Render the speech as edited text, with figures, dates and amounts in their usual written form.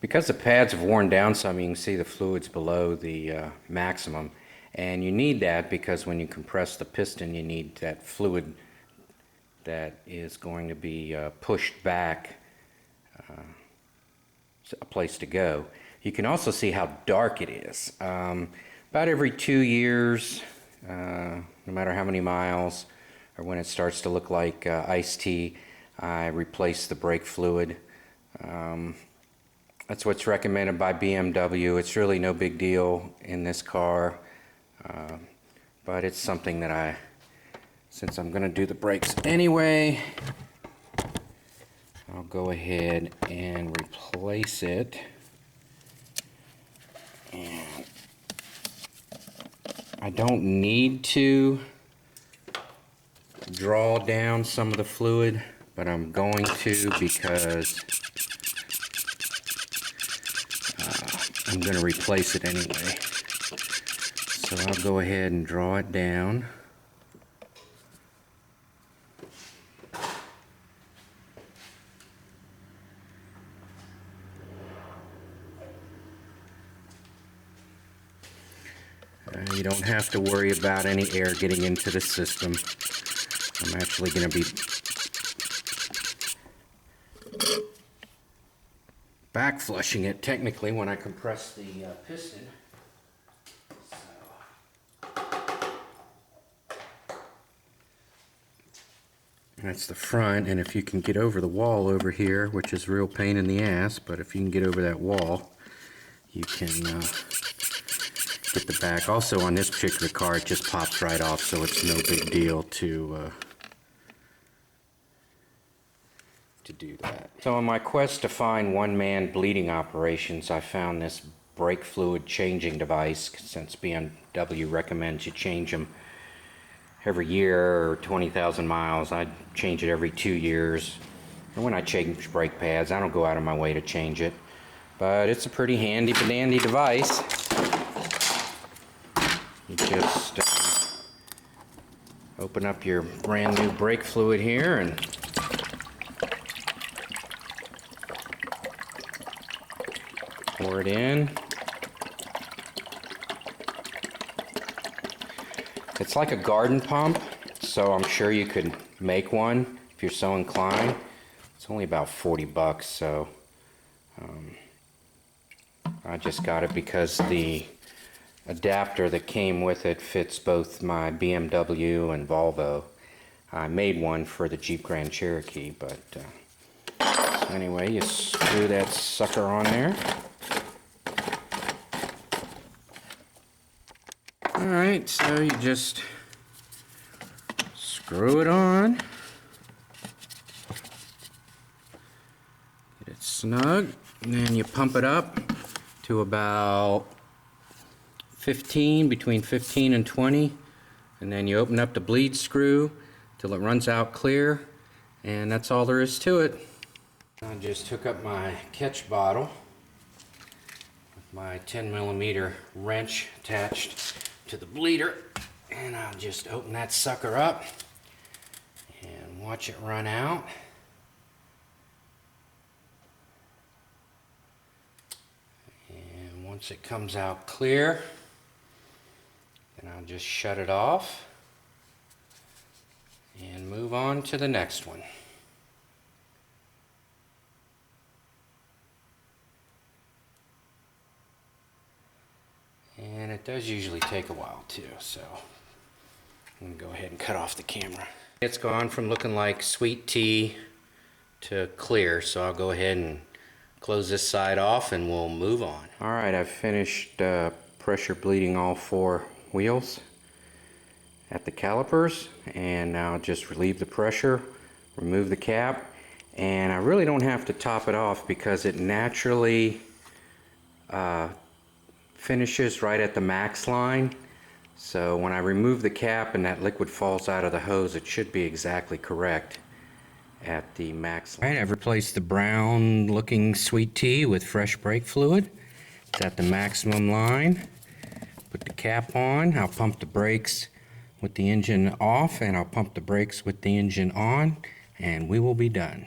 Because the pads have worn down some, you can see the fluid's below the maximum. And you need that because when you compress the piston, you need that fluid that is going to be pushed back a place to go. You can also see how dark it is. About every 2 years, no matter how many miles, or when it starts to look like iced tea, I replace the brake fluid. That's what's recommended by BMW. It's really no big deal in this car, but it's something that since I'm going to do the brakes anyway, I'll go ahead and replace it. And I don't need to draw down some of the fluid, but I'm going to because I'm going to replace it anyway. So I'll go ahead and draw it down. You don't have to worry about any air getting into the system. I'm actually going to be back flushing it technically when I compress the piston. That's the front, and if you can get over the wall over here, which is a real pain in the ass, but if you can get over that wall, you can get the back. Also on this particular car, it just pops right off, so it's no big deal to do that. So on my quest to find one-man bleeding operations, I found this brake fluid changing device. Since BMW recommends you change them every year or 20,000 miles, I change it every 2 years. And when I change brake pads, I don't go out of my way to change it. But it's a pretty handy-dandy device. You just open up your brand new brake fluid here and pour it in. It's like a garden pump, so I'm sure you could make one if you're so inclined. It's only about 40 bucks, so I just got it because the adapter that came with it fits both my BMW and Volvo. I made one for the Jeep Grand Cherokee, but so anyway, you screw that sucker on there. Alright, so you just screw it on, get it snug, and then you pump it up to about 15, between 15 and 20, and then you open up the bleed screw till it runs out clear, and that's all there is to it. I just hook up my catch bottle with my 10mm wrench attached to the bleeder, and I'll just open that sucker up and watch it run out. And once it comes out clear, then I'll just shut it off and move on to the next one. And it does usually take a while too, so I'm going to go ahead and cut off the camera. It's gone from looking like sweet tea to clear, so I'll go ahead and close this side off and we'll move on. Alright, I've finished pressure bleeding all 4 wheels at the calipers, and now just relieve the pressure, remove the cap, and I really don't have to top it off because it naturally finishes right at the max line. So when I remove the cap and that liquid falls out of the hose, it should be exactly correct at the max line. All right, I've replaced the brown looking sweet tea with fresh brake fluid. It's at the maximum line. Put the cap on. I'll pump the brakes with the engine off, and I'll pump the brakes with the engine on, and we will be done.